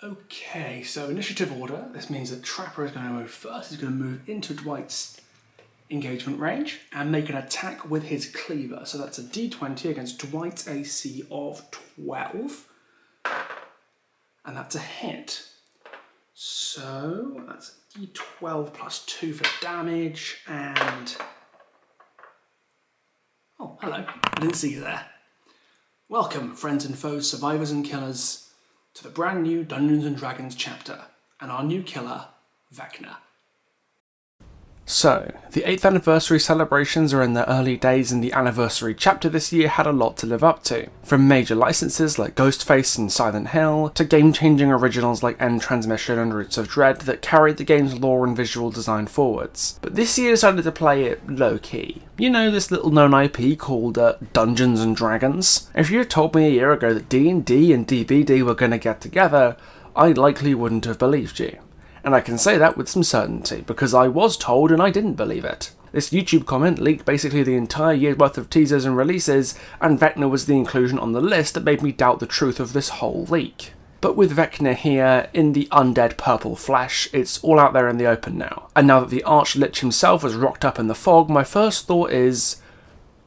Okay, so initiative order. This means that Trapper is going to move first. He's going to move into Dwight's engagement range and make an attack with his cleaver. So that's a d20 against Dwight's AC of 12. And that's a hit. So that's a d12 plus 2 for damage and... Oh, hello. I didn't see you there. Welcome, friends and foes, survivors and killers, to the brand new Dungeons & Dragons chapter, and our new killer, Vecna. So, the 8th anniversary celebrations are in their early days, and the anniversary chapter this year had a lot to live up to. From major licenses like Ghostface and Silent Hill, to game-changing originals like End Transmission and Roots of Dread that carried the game's lore and visual design forwards. But this year decided to play it low-key. You know, this little known IP called Dungeons & Dragons? If you had told me a year ago that D&D and DBD were going to get together, I likely wouldn't have believed you. And I can say that with some certainty, because I was told and I didn't believe it. This YouTube comment leaked basically the entire year's worth of teasers and releases, and Vecna was the inclusion on the list that made me doubt the truth of this whole leak. But with Vecna here, in the undead purple flesh, it's all out there in the open now. And now that the Arch-Lich himself has rocked up in the fog, my first thought is,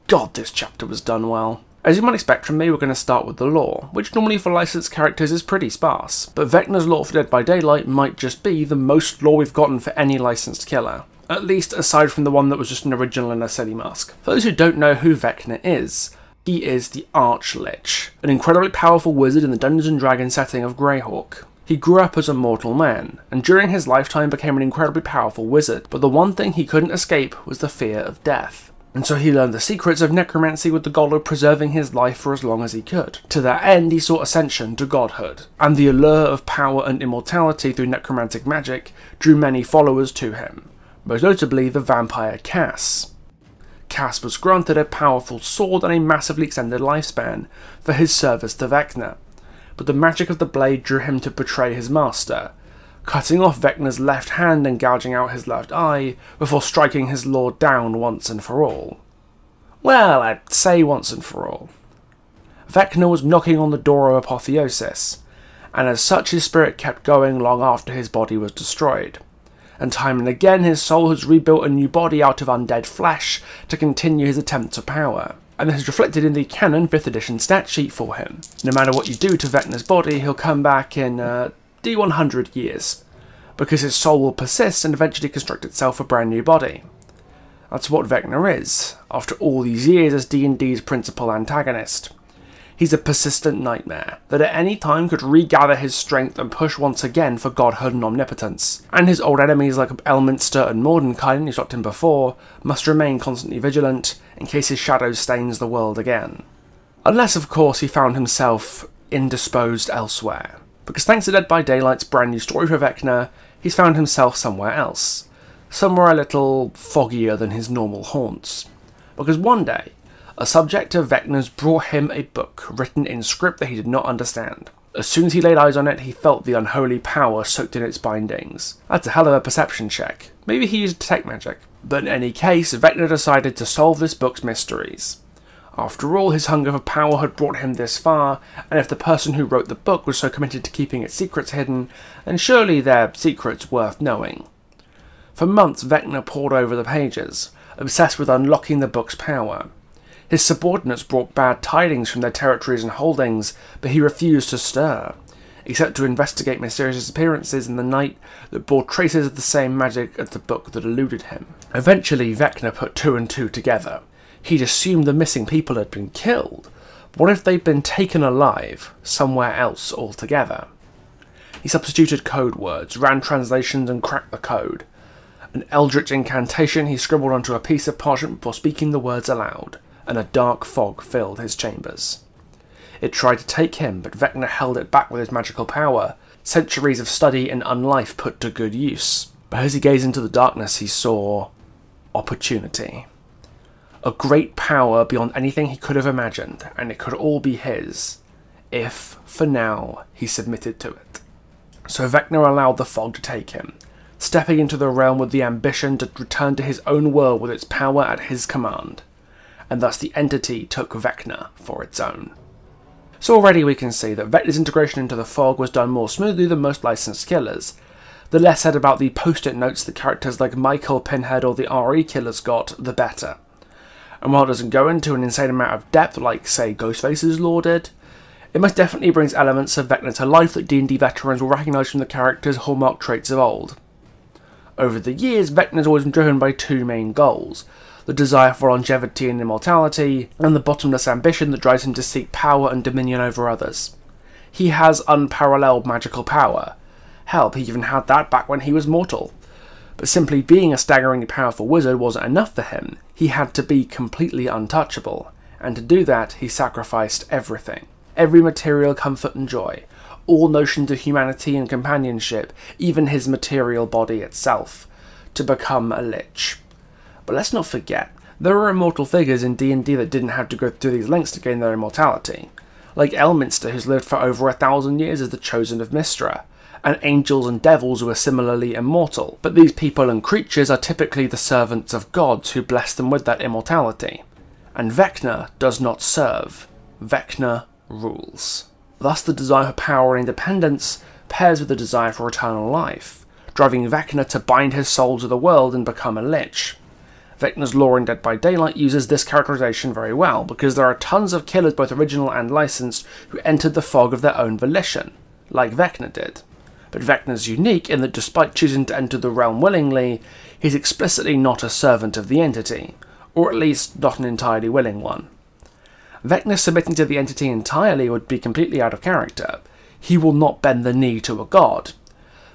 God, this chapter was done well. As you might expect from me, we're going to start with the lore, which normally for licensed characters is pretty sparse, but Vecna's lore for Dead by Daylight might just be the most lore we've gotten for any licensed killer. At least aside from the one that was just an original in a silly mask. For those who don't know who Vecna is, he is the Arch-Lich, an incredibly powerful wizard in the Dungeons & Dragons setting of Greyhawk. He grew up as a mortal man, and during his lifetime became an incredibly powerful wizard, but the one thing he couldn't escape was the fear of death. And so he learned the secrets of necromancy with the goal of preserving his life for as long as he could. To that end, he sought ascension to godhood, and the allure of power and immortality through necromantic magic drew many followers to him, most notably the vampire Cass. Cass was granted a powerful sword and a massively extended lifespan for his service to Vecna, but the magic of the blade drew him to betray his master, cutting off Vecna's left hand and gouging out his left eye before striking his lord down once and for all. Well, I'd say once and for all. Vecna was knocking on the door of apotheosis, and as such his spirit kept going long after his body was destroyed. And time and again his soul has rebuilt a new body out of undead flesh to continue his attempt to power. And this is reflected in the canon 5th edition stat sheet for him. No matter what you do to Vecna's body, he'll come back in D100 years, because his soul will persist and eventually construct itself a brand new body. That's what Vecna is, after all these years as D&D's principal antagonist. He's a persistent nightmare, that at any time could regather his strength and push once again for godhood and omnipotence. And his old enemies like Elminster and Mordenkainen, who stopped him before, must remain constantly vigilant in case his shadow stains the world again. Unless, of course, he found himself indisposed elsewhere. Because thanks to Dead by Daylight's brand new story for Vecna, he's found himself somewhere else. Somewhere a little foggier than his normal haunts. Because one day, a subject of Vecna's brought him a book written in script that he did not understand. As soon as he laid eyes on it, he felt the unholy power soaked in its bindings. That's a hell of a perception check. Maybe he used detect magic. But in any case, Vecna decided to solve this book's mysteries. After all, his hunger for power had brought him this far, and if the person who wrote the book was so committed to keeping its secrets hidden, then surely they're secrets worth knowing. For months, Vecna pored over the pages, obsessed with unlocking the book's power. His subordinates brought bad tidings from their territories and holdings, but he refused to stir, except to investigate mysterious disappearances in the night that bore traces of the same magic as the book that eluded him. Eventually, Vecna put 2 and 2 together. He'd assumed the missing people had been killed. What if they'd been taken alive somewhere else altogether? He substituted code words, ran translations and cracked the code. An eldritch incantation he scribbled onto a piece of parchment before speaking the words aloud, and a dark fog filled his chambers. It tried to take him, but Vecna held it back with his magical power, centuries of study and unlife put to good use. But as he gazed into the darkness, he saw opportunity. A great power beyond anything he could have imagined, and it could all be his, if, for now, he submitted to it. So Vecna allowed the fog to take him, stepping into the realm with the ambition to return to his own world with its power at his command, and thus the entity took Vecna for its own. So already we can see that Vecna's integration into the fog was done more smoothly than most licensed killers. The less said about the post-it notes that characters like Michael, Pinhead or the RE killers got, the better. And while it doesn't go into an insane amount of depth like, say, Ghostface's lore did, it most definitely brings elements of Vecna to life that D&D veterans will recognise from the character's hallmark traits of old. Over the years, Vecna's always been driven by two main goals: the desire for longevity and immortality, and the bottomless ambition that drives him to seek power and dominion over others. He has unparalleled magical power. Hell, he even had that back when he was mortal. But simply being a staggeringly powerful wizard wasn't enough for him. He had to be completely untouchable, and to do that he sacrificed everything. Every material comfort and joy, all notions of humanity and companionship, even his material body itself, to become a lich. But let's not forget, there are immortal figures in D&D that didn't have to go through these lengths to gain their immortality, like Elminster, who's lived for over 1,000 years as the Chosen of Mystra, and angels and devils who are similarly immortal, but these people and creatures are typically the servants of gods who bless them with that immortality. And Vecna does not serve. Vecna rules. Thus the desire for power and independence pairs with the desire for eternal life, driving Vecna to bind his soul to the world and become a lich. Vecna's lore in Dead by Daylight uses this characterization very well, because there are tons of killers, both original and licensed, who entered the fog of their own volition, like Vecna did. But Vecna's unique in that despite choosing to enter the realm willingly, he's explicitly not a servant of the entity, or at least not an entirely willing one. Vecna submitting to the entity entirely would be completely out of character. He will not bend the knee to a god,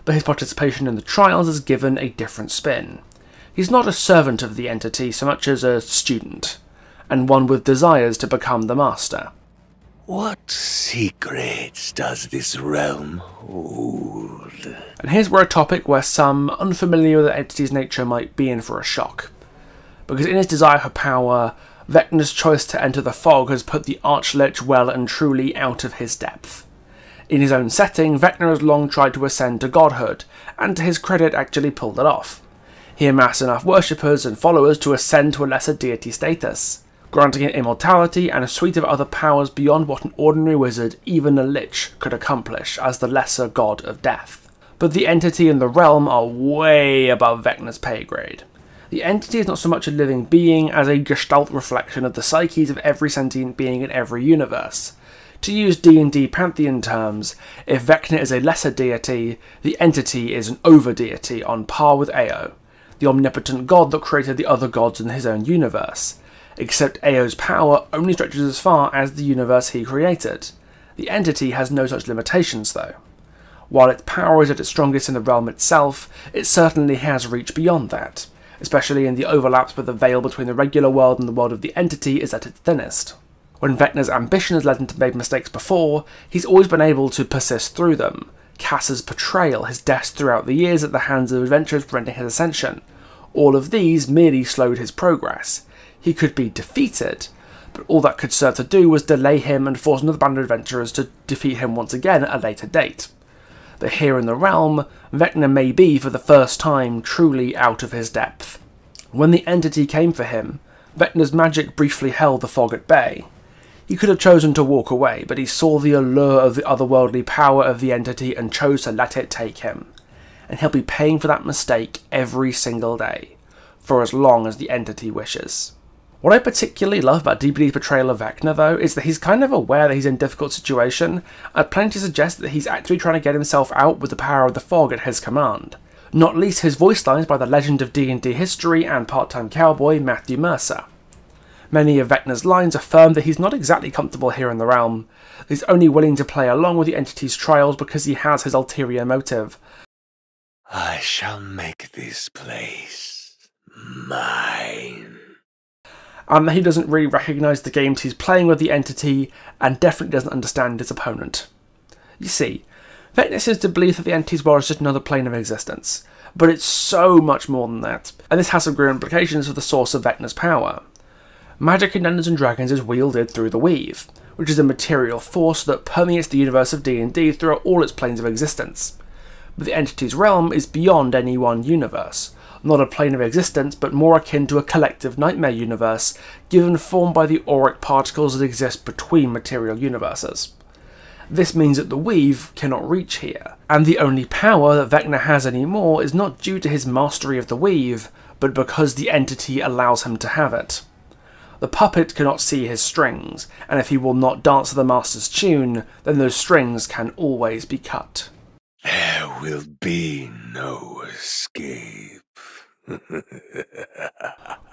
but his participation in the trials is given a different spin. He's not a servant of the entity so much as a student, and one with desires to become the master. What secrets does this realm hold? And here's where a topic where some unfamiliar with the entity's nature might be in for a shock. Because in his desire for power, Vecna's choice to enter the fog has put the Arch-Lich well and truly out of his depth. In his own setting, Vecna has long tried to ascend to godhood, and to his credit actually pulled it off. He amassed enough worshippers and followers to ascend to a lesser deity status, granting him immortality and a suite of other powers beyond what an ordinary wizard, even a lich, could accomplish as the lesser god of death. But the entity and the realm are way above Vecna's pay grade. The entity is not so much a living being as a gestalt reflection of the psyches of every sentient being in every universe. To use D&D pantheon terms, if Vecna is a lesser deity, the entity is an over-deity on par with Ao, the omnipotent god that created the other gods in his own universe. Except Ao's power only stretches as far as the universe he created. The entity has no such limitations though. While its power is at its strongest in the realm itself, it certainly has reached beyond that, especially in the overlaps where the veil between the regular world and the world of the entity is at its thinnest. When Vecna's ambition has led him to make mistakes before, he's always been able to persist through them. Cass's betrayal, his deaths throughout the years at the hands of adventurers preventing his ascension. All of these merely slowed his progress. He could be defeated, but all that could serve to do was delay him and force another band of adventurers to defeat him once again at a later date. But here in the realm, Vecna may be, for the first time, truly out of his depth. When the entity came for him, Vecna's magic briefly held the fog at bay. He could have chosen to walk away, but he saw the allure of the otherworldly power of the entity and chose to let it take him. And he'll be paying for that mistake every single day, for as long as the entity wishes. What I particularly love about DBD's portrayal of Vecna, though, is that he's kind of aware that he's in a difficult situation, and plenty suggest that he's actually trying to get himself out with the power of the fog at his command. Not least his voice lines by the legend of D&D history and part-time cowboy Matthew Mercer. Many of Vecna's lines affirm that he's not exactly comfortable here in the realm. He's only willing to play along with the entity's trials because he has his ulterior motive. I shall make this place mine. And that he doesn't really recognise the games he's playing with the entity, and definitely doesn't understand his opponent. You see, Vecna seems to believe that the entity's world is just another plane of existence, but it's so much more than that, and this has some great implications for the source of Vecna's power. Magic in Dungeons & Dragons is wielded through the Weave, which is a material force that permeates the universe of D&D throughout all its planes of existence. But the entity's realm is beyond any one universe. Not a plane of existence, but more akin to a collective nightmare universe, given form by the auric particles that exist between material universes. This means that the weave cannot reach here, and the only power that Vecna has anymore is not due to his mastery of the weave, but because the entity allows him to have it. The puppet cannot see his strings, and if he will not dance to the master's tune, then those strings can always be cut. There will be no escape.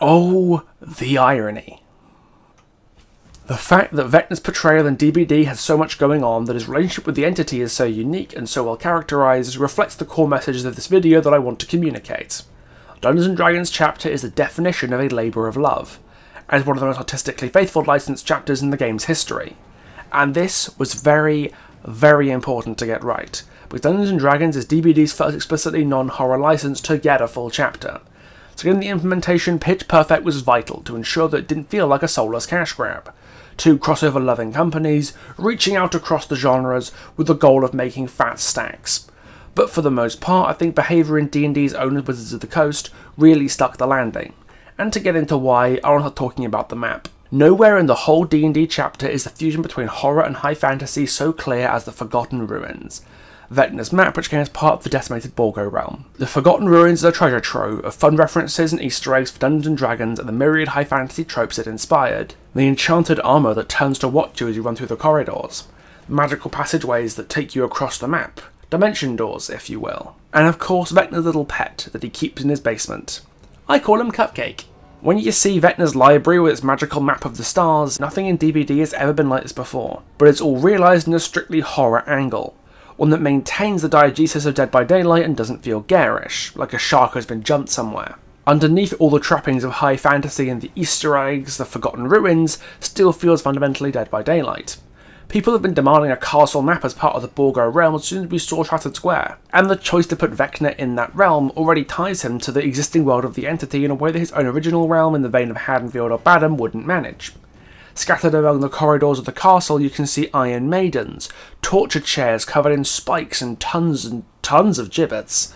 Oh, the irony. The fact that Vecna's portrayal in DBD has so much going on, that his relationship with the entity is so unique and so well characterised, reflects the core messages of this video that I want to communicate. Dungeons & Dragons chapter is the definition of a labour of love, and is one of the most artistically faithful licensed chapters in the game's history. And this was very, very important to get right, because Dungeons & Dragons is DBD's first explicitly non-horror license to get a full chapter. So getting the implementation pitch perfect was vital to ensure that it didn't feel like a soulless cash grab. Two crossover-loving companies reaching out across the genres with the goal of making fat stacks. But for the most part, I think behaviour in D&D's own Wizards of the Coast really stuck the landing. And to get into why, I want to start talking about the map. Nowhere in the whole D&D chapter is the fusion between horror and high fantasy so clear as the Forgotten Ruins, Vecna's map, which came as part of the decimated Borgo realm. The Forgotten Ruins is a treasure trove of fun references and Easter eggs for Dungeons & Dragons and the myriad high fantasy tropes it inspired. The enchanted armour that turns to watch you as you run through the corridors, magical passageways that take you across the map, dimension doors, if you will, and of course Vecna's little pet that he keeps in his basement. I call him Cupcake. When you see Vecna's library with its magical map of the stars, nothing in DBD has ever been like this before, but it's all realised in a strictly horror angle, one that maintains the diegesis of Dead by Daylight and doesn't feel garish, like a shark has been jumped somewhere. Underneath all the trappings of high fantasy and the Easter eggs, the Forgotten Ruins still feels fundamentally Dead by Daylight. People have been demanding a castle map as part of the Borgo realm as soon as we saw Shattered Square, and the choice to put Vecna in that realm already ties him to the existing world of the entity in a way that his own original realm in the vein of Haddonfield or Badham wouldn't manage. Scattered along the corridors of the castle you can see Iron Maidens, torture chairs covered in spikes and tons of gibbets.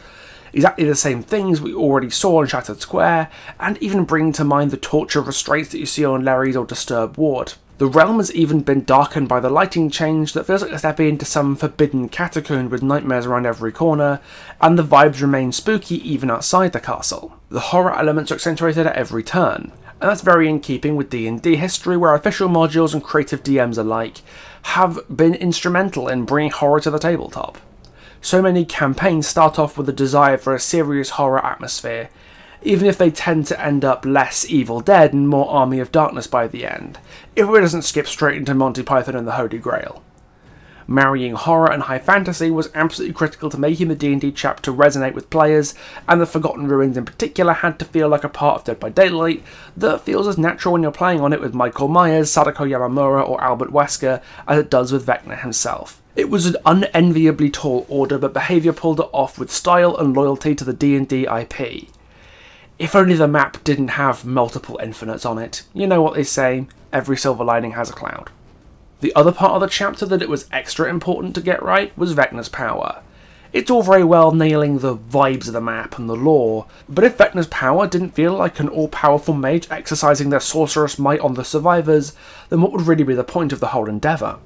Exactly the same things we already saw in Shattered Square, and even bringing to mind the torture restraints that you see on Larry's or Disturbed ward. The realm has even been darkened by the lighting change that feels like a step into some forbidden catacomb with nightmares around every corner, and the vibes remain spooky even outside the castle. The horror elements are accentuated at every turn, and that's very in keeping with D&D history, where official modules and creative DMs alike have been instrumental in bringing horror to the tabletop. So many campaigns start off with a desire for a serious horror atmosphere, even if they tend to end up less Evil Dead and more Army of Darkness by the end, if it doesn't skip straight into Monty Python and the Holy Grail. Marrying horror and high fantasy was absolutely critical to making the D&D chapter resonate with players, and the Forgotten Ruins in particular had to feel like a part of Dead by Daylight that feels as natural when you're playing on it with Michael Myers, Sadako Yamamura or Albert Wesker as it does with Vecna himself. It was an unenviably tall order, but behaviour pulled it off with style and loyalty to the D&D IP. If only the map didn't have multiple infinites on it. You know what they say, every silver lining has a cloud. The other part of the chapter that it was extra important to get right was Vecna's power. It's all very well nailing the vibes of the map and the lore, but if Vecna's power didn't feel like an all-powerful mage exercising their sorceress might on the survivors, then what would really be the point of the whole endeavour?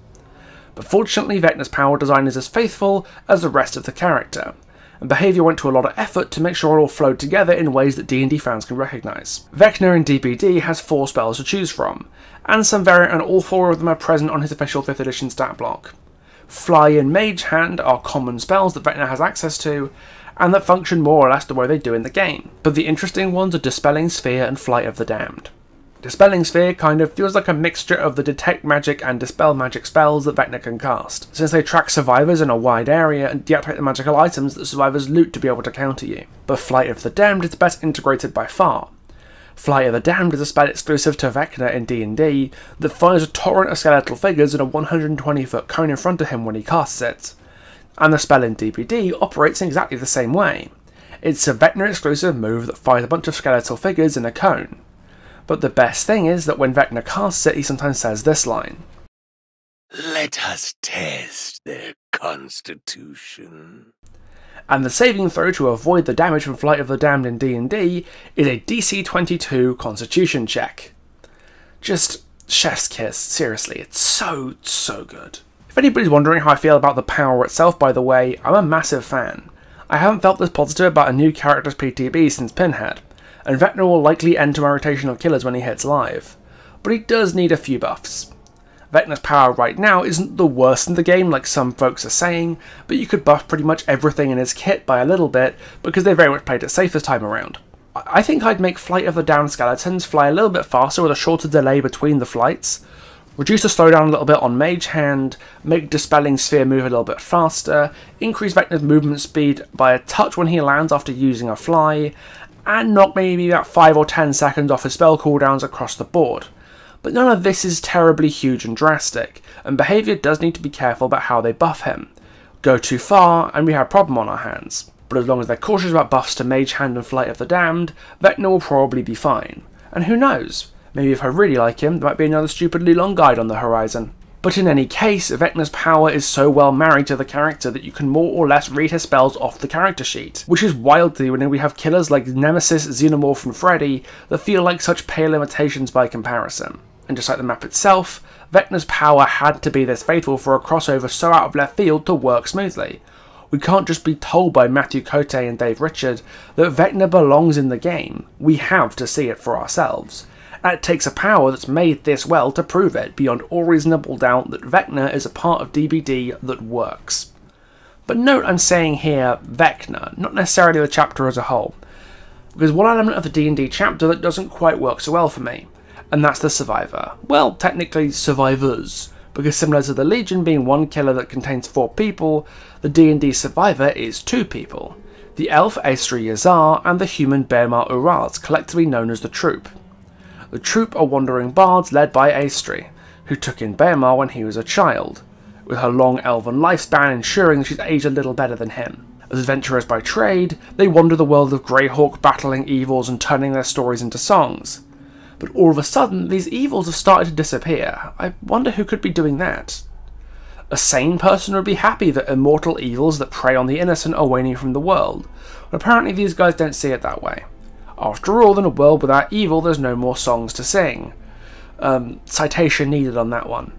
But fortunately Vecna's power design is as faithful as the rest of the character, and behaviour went to a lot of effort to make sure it all flowed together in ways that D&D fans can recognise. Vecna in DBD has 4 spells to choose from, and some variant, and all 4 of them are present on his official 5th edition stat block. Fly and Mage Hand are common spells that Vecna has access to, and that function more or less the way they do in the game, but the interesting ones are Dispelling Sphere and Flight of the Damned. Dispelling Sphere kind of feels like a mixture of the Detect Magic and Dispel Magic spells that Vecna can cast, since they track survivors in a wide area and deactivate the magical items that survivors loot to be able to counter you. But Flight of the Damned is the best integrated by far. Flight of the Damned is a spell exclusive to Vecna in D&D that fires a torrent of skeletal figures in a 120-foot cone in front of him when he casts it. And the spell in DBD operates in exactly the same way. It's a Vecna exclusive move that fires a bunch of skeletal figures in a cone. But the best thing is that when Vecna casts it, he sometimes says this line: "Let us test their constitution." And the saving throw to avoid the damage from Flight of the Damned in D&D is a DC 22 Constitution check. Just chef's kiss, seriously, it's so good. If anybody's wondering how I feel about the power itself, by the way, I'm a massive fan. I haven't felt this positive about a new character's PTB since Pinhead, and Vecna will likely enter my rotation of killers when he hits live, but he does need a few buffs. Vecna's power right now isn't the worst in the game like some folks are saying, but you could buff pretty much everything in his kit by a little bit because they very much played it safe this time around. I think I'd make Flight of the Damned Skeletons fly a little bit faster with a shorter delay between the flights, reduce the slowdown a little bit on Mage Hand, make Dispelling Sphere move a little bit faster, increase Vecna's movement speed by a touch when he lands after using a fly, and knock maybe about 5 or 10 seconds off his spell cooldowns across the board. But none of this is terribly huge and drastic, and behaviour does need to be careful about how they buff him. Go too far, and we have a problem on our hands. But as long as they're cautious about buffs to Mage Hand and Flight of the Damned, Vecna will probably be fine. And who knows? Maybe if I really like him, there might be another stupidly long guide on the horizon. But in any case, Vecna's power is so well married to the character that you can more or less read his spells off the character sheet, which is wild when we have killers like Nemesis, Xenomorph and Freddy that feel like such pale imitations by comparison. And just like the map itself, Vecna's power had to be this faithful for a crossover so out of left field to work smoothly. We can't just be told by Matthew Cote and Dave Richard that Vecna belongs in the game. We have to see it for ourselves. And it takes a power that's made this well to prove it beyond all reasonable doubt that Vecna is a part of DBD that works. But note I'm saying here Vecna, not necessarily the chapter as a whole, because one element of the D&D chapter that doesn't quite work so well for me, and that's the Survivor. Well, technically Survivors, because similar to the Legion being one killer that contains 4 people, the D&D Survivor is 2 people. The elf Aestri Yazar and the human Be'emar Uraz, collectively known as the Troop. The Troop are wandering bards led by Aestri, who took in Be'emar when he was a child, with her long elven lifespan ensuring she's aged a little better than him. As adventurers by trade, they wander the world of Greyhawk battling evils and turning their stories into songs. But all of a sudden, these evils have started to disappear. I wonder who could be doing that. A sane person would be happy that immortal evils that prey on the innocent are waning from the world, but apparently these guys don't see it that way. After all, in a world without evil, there's no more songs to sing. Citation needed on that one.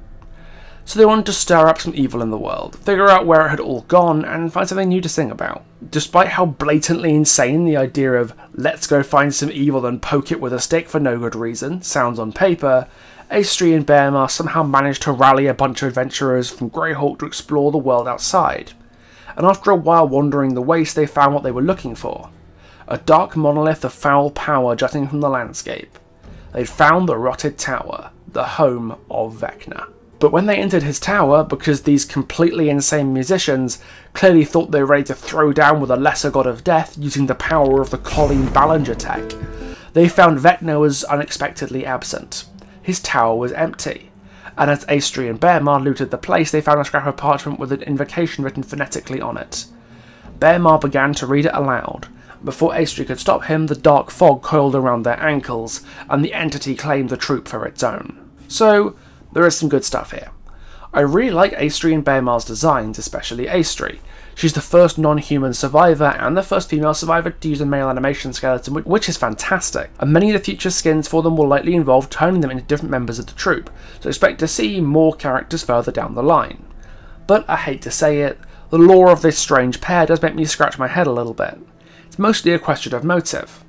So they wanted to stir up some evil in the world, figure out where it had all gone, and find something new to sing about. Despite how blatantly insane the idea of let's go find some evil and poke it with a stick for no good reason sounds on paper, Aestri and Be'emar somehow managed to rally a bunch of adventurers from Greyhawk to explore the world outside. And after a while wandering the waste, they found what they were looking for. A dark monolith of foul power jutting from the landscape. They'd found the Rotted Tower, the home of Vecna. But when they entered his tower, because these completely insane musicians clearly thought they were ready to throw down with a lesser god of death using the power of the Colleen Ballinger tech, they found Vecna was unexpectedly absent. His tower was empty, and as Aestri and Be'emar looted the place, they found a scrap of parchment with an invocation written phonetically on it. Be'emar began to read it aloud. Before Aestri could stop him, the dark fog coiled around their ankles, and the entity claimed the troop for its own. So, there is some good stuff here. I really like Aestri and Be'emar's designs, especially Aestri. She's the first non-human survivor and the first female survivor to use a male animation skeleton, which is fantastic. And many of the future skins for them will likely involve turning them into different members of the troop, so expect to see more characters further down the line. But I hate to say it, the lore of this strange pair does make me scratch my head a little bit. It's mostly a question of motive.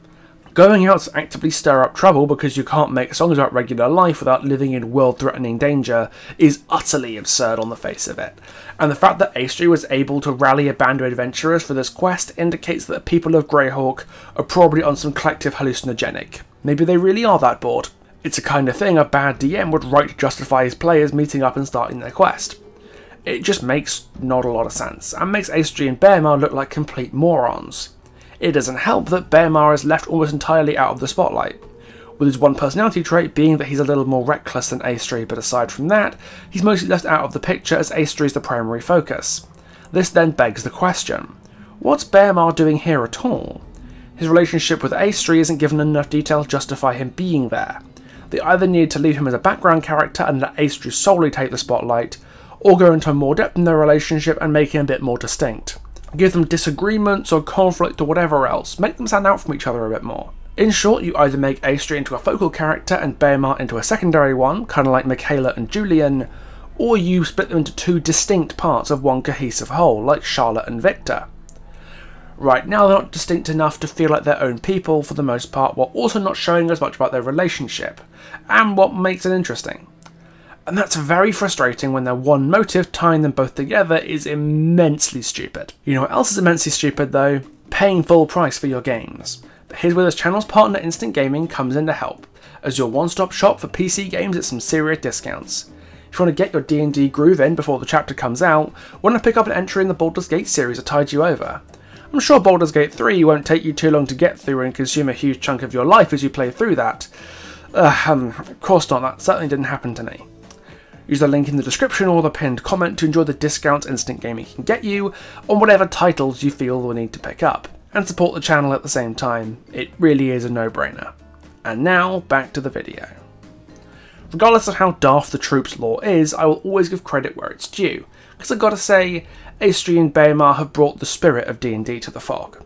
Going out to actively stir up trouble because you can't make songs about regular life without living in world-threatening danger is utterly absurd on the face of it, and the fact that Aestri was able to rally a band of adventurers for this quest indicates that the people of Greyhawk are probably on some collective hallucinogenic. Maybe they really are that bored. It's a kind of thing a bad DM would write to justify his players meeting up and starting their quest. It just makes not a lot of sense, and makes Aestri and Be'emar look like complete morons. It doesn't help that Be'emar is left almost entirely out of the spotlight, with his one personality trait being that he's a little more reckless than Aestri, but aside from that, he's mostly left out of the picture as Aestri is the primary focus. This then begs the question, what's Be'emar doing here at all? His relationship with Aestri isn't given enough detail to justify him being there. They either need to leave him as a background character and let Aestri solely take the spotlight, or go into more depth in their relationship and make him a bit more distinct. Give them disagreements or conflict or whatever else, make them stand out from each other a bit more. In short, you either make Aestri into a focal character and Be'emar into a secondary one, kind of like Michaela and Julian, or you split them into two distinct parts of one cohesive whole, like Charlotte and Victor. Right now they're not distinct enough to feel like their own people for the most part, while also not showing as much about their relationship, and what makes it interesting. And that's very frustrating when their one motive tying them both together is immensely stupid. You know what else is immensely stupid though? Paying full price for your games. But here's where this channel's partner Instant Gaming comes in to help. As your one-stop shop for PC games at some serious discounts. If you want to get your D&D groove in before the chapter comes out, want to pick up an entry in the Baldur's Gate series to tide you over. I'm sure Baldur's Gate 3 won't take you too long to get through and consume a huge chunk of your life as you play through that. Of course not, that certainly didn't happen to me. Use the link in the description or the pinned comment to enjoy the discounts Instant Gaming can get you on whatever titles you feel will need to pick up, and support the channel at the same time. It really is a no-brainer. And now, back to the video. Regardless of how daft the Troops lore is, I will always give credit where it's due, because I've got to say, Astri and Baemar have brought the spirit of D&D to the fog.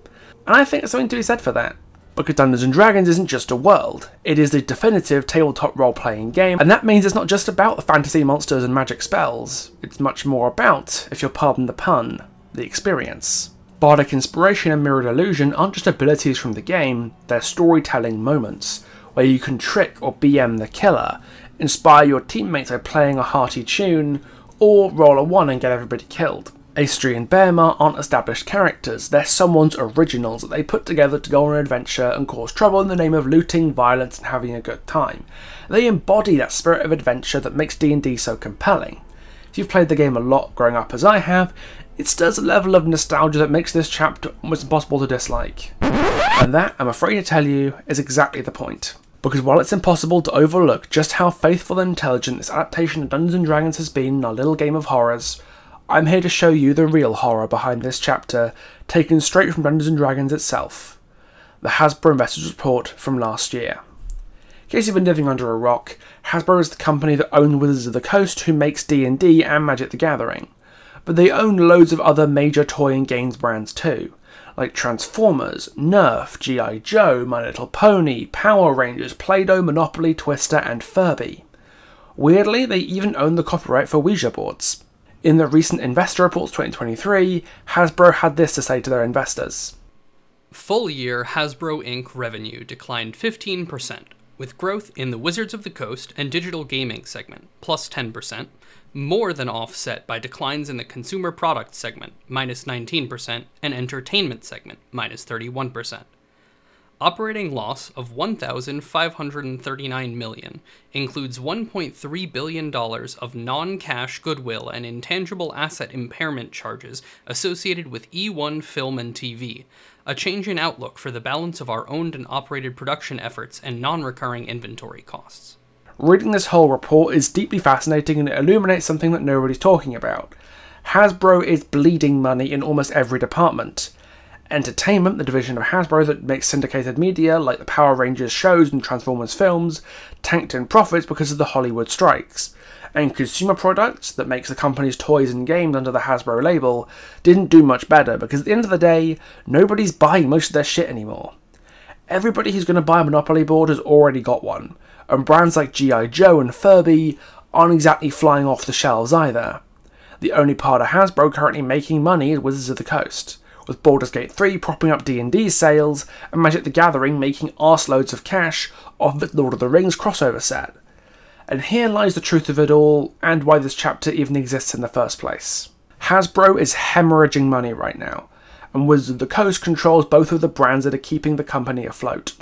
And I think there's something to be said for that. Because Dungeons & Dragons isn't just a world, it is the definitive tabletop role-playing game, and that means it's not just about the fantasy monsters and magic spells, it's much more about, if you'll pardon the pun, the experience. Bardic Inspiration and Mirrored Illusion aren't just abilities from the game, they're storytelling moments, where you can trick or BM the killer, inspire your teammates by playing a hearty tune, or roll a 1 and get everybody killed. Astri and Baemar aren't established characters, they're someone's originals that they put together to go on an adventure and cause trouble in the name of looting, violence and having a good time. They embody that spirit of adventure that makes D&D so compelling. If you've played the game a lot growing up as I have, it stirs a level of nostalgia that makes this chapter almost impossible to dislike. And that, I'm afraid to tell you, is exactly the point. Because while it's impossible to overlook just how faithful and intelligent this adaptation of Dungeons & Dragons has been in our little game of horrors, I'm here to show you the real horror behind this chapter, taken straight from Dungeons & Dragons itself. The Hasbro Investors Report from last year. In case you've been living under a rock, Hasbro is the company that owns Wizards of the Coast, who makes D&D and Magic the Gathering. But they own loads of other major toy and games brands too, like Transformers, Nerf, G.I. Joe, My Little Pony, Power Rangers, Play-Doh, Monopoly, Twister and Furby. Weirdly, they even own the copyright for Ouija boards. In the recent Investor Reports 2023, Hasbro had this to say to their investors. Full year Hasbro Inc. revenue declined 15%, with growth in the Wizards of the Coast and digital gaming segment, plus 10%, more than offset by declines in the consumer products segment, minus 19%, and entertainment segment, minus 31%. Operating loss of $1,539 million includes $1.3 billion of non-cash goodwill and intangible asset impairment charges associated with E1 Film and TV, a change in outlook for the balance of our owned and operated production efforts and non-recurring inventory costs. Reading this whole report is deeply fascinating and it illuminates something that nobody's talking about. Hasbro is bleeding money in almost every department. Entertainment, the division of Hasbro that makes syndicated media like the Power Rangers shows and Transformers films, tanked in profits because of the Hollywood strikes. And consumer products, that makes the company's toys and games under the Hasbro label, didn't do much better because at the end of the day, nobody's buying most of their shit anymore. Everybody who's going to buy a Monopoly board has already got one, and brands like G.I. Joe and Furby aren't exactly flying off the shelves either. The only part of Hasbro currently making money is Wizards of the Coast, with Baldur's Gate 3 propping up D&D sales, and Magic the Gathering making arseloads of cash off the Lord of the Rings crossover set. And here lies the truth of it all, and why this chapter even exists in the first place. Hasbro is hemorrhaging money right now, and Wizards of the Coast controls both of the brands that are keeping the company afloat.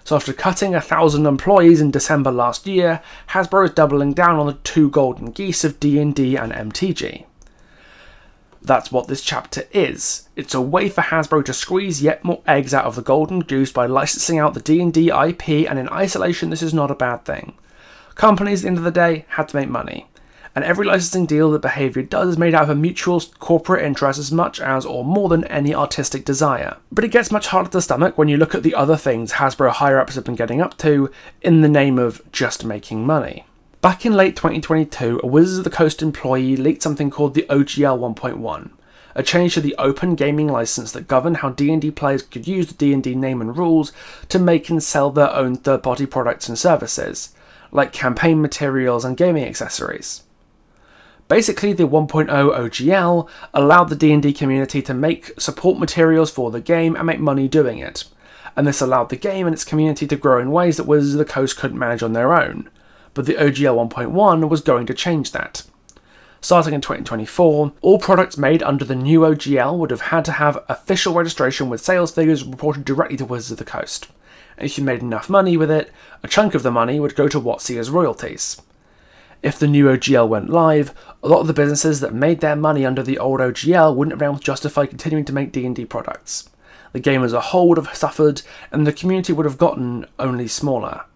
So after cutting 1,000 employees in December last year, Hasbro is doubling down on the two golden geese of D&D and MTG. That's what this chapter is. It's a way for Hasbro to squeeze yet more eggs out of the golden goose by licensing out the D&D IP, and in isolation this is not a bad thing. Companies at the end of the day had to make money, and every licensing deal that behaviour does is made out of a mutual corporate interest as much as or more than any artistic desire. But it gets much harder to stomach when you look at the other things Hasbro higher-ups have been getting up to in the name of just making money. Back in late 2022, a Wizards of the Coast employee leaked something called the OGL 1.1, a change to the open gaming license that governed how D&D players could use the D&D name and rules to make and sell their own third-party products and services, like campaign materials and gaming accessories. Basically, the 1.0 OGL allowed the D&D community to make support materials for the game and make money doing it, and this allowed the game and its community to grow in ways that Wizards of the Coast couldn't manage on their own, but the OGL 1.1 was going to change that. Starting in 2024, all products made under the new OGL would have had to have official registration with sales figures reported directly to Wizards of the Coast, and if you made enough money with it, a chunk of the money would go to WotC as royalties. If the new OGL went live, a lot of the businesses that made their money under the old OGL wouldn't have been able to justify continuing to make D&D products. The game as a whole would have suffered, and the community would have gotten only smaller.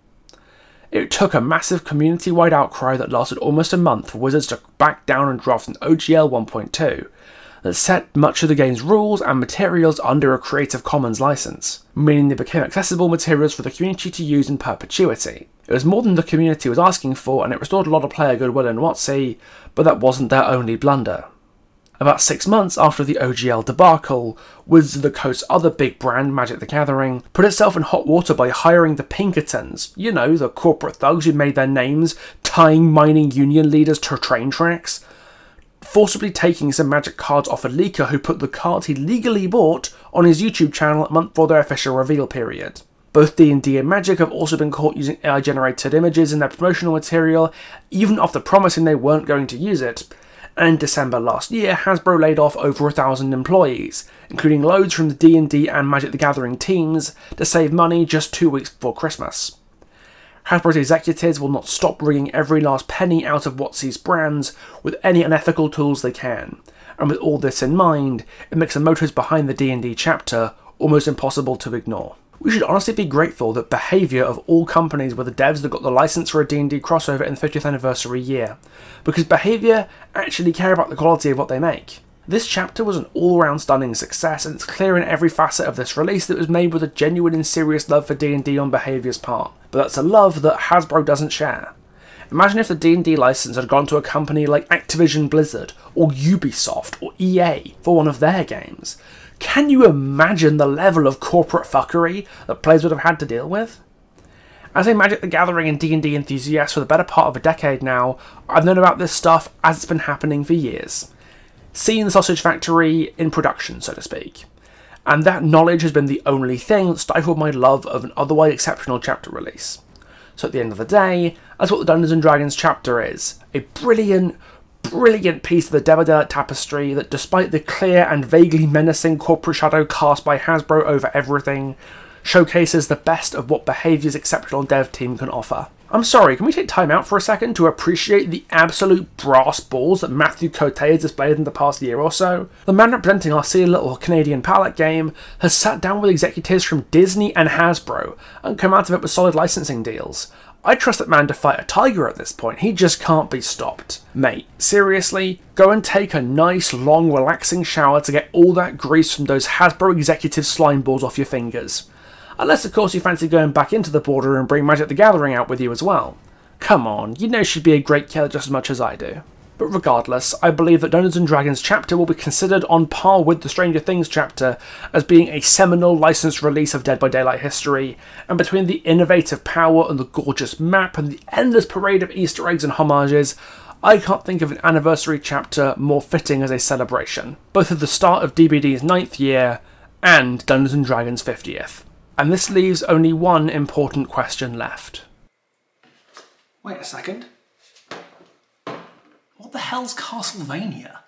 It took a massive community-wide outcry that lasted almost a month for Wizards to back down and draft an OGL 1.2 that set much of the game's rules and materials under a Creative Commons license, meaning they became accessible materials for the community to use in perpetuity. It was more than the community was asking for, and it restored a lot of player goodwill in WotC, but that wasn't their only blunder. About 6 months after the OGL debacle, Wizards of the Coast's other big brand, Magic the Gathering, put itself in hot water by hiring the Pinkertons, you know, the corporate thugs who made their names tying mining union leaders to train tracks, forcibly taking some Magic cards off a leaker who put the cards he legally bought on his YouTube channel a month before their official reveal period. Both D&D and Magic have also been caught using AI-generated images in their promotional material, even after promising they weren't going to use it. And in December last year, Hasbro laid off over 1,000 employees, including loads from the D&D and Magic the Gathering teams, to save money just 2 weeks before Christmas. Hasbro's executives will not stop wringing every last penny out of WotC's brands with any unethical tools they can, and with all this in mind, it makes the motives behind the D&D chapter almost impossible to ignore. We should honestly be grateful that behaviour of all companies were the devs that got the license for a D&D crossover in the 50th anniversary year, because behaviour actually care about the quality of what they make. This chapter was an all-round stunning success, and it's clear in every facet of this release that it was made with a genuine and serious love for D&D on behaviour's part, but that's a love that Hasbro doesn't share. Imagine if the D&D license had gone to a company like Activision Blizzard, or Ubisoft, or EA for one of their games. Can you imagine the level of corporate fuckery that players would have had to deal with? As a Magic the Gathering and D&D enthusiast for the better part of a decade now, I've known about this stuff as it's been happening for years. Seen the Sausage Factory in production, so to speak. And that knowledge has been the only thing that stifled my love of an otherwise exceptional chapter release. So at the end of the day, that's what the Dungeons & Dragons chapter is. A brilliant piece of the Devadelic tapestry that, despite the clear and vaguely menacing corporate shadow cast by Hasbro over everything, showcases the best of what Behaviour's exceptional dev team can offer. I'm sorry, can we take time out for a second to appreciate the absolute brass balls that Matthew Cote has displayed in the past year or so? The man representing our silly little Canadian palette game has sat down with executives from Disney and Hasbro and come out of it with solid licensing deals. I trust that man to fight a tiger at this point, he just can't be stopped. Mate, seriously, go and take a nice, long, relaxing shower to get all that grease from those Hasbro executive slime balls off your fingers. Unless of course you fancy going back into the border and bring Magic the Gathering out with you as well. Come on, you know she'd be a great killer just as much as I do. But regardless, I believe that Dungeons & Dragons chapter will be considered on par with the Stranger Things chapter as being a seminal licensed release of Dead by Daylight history, and between the innovative power and the gorgeous map and the endless parade of Easter eggs and homages, I can't think of an anniversary chapter more fitting as a celebration, both of the start of DBD's 9th year and Dungeons & Dragons' 50th. And this leaves only one important question left. Wait a second. What the hell's Castlevania?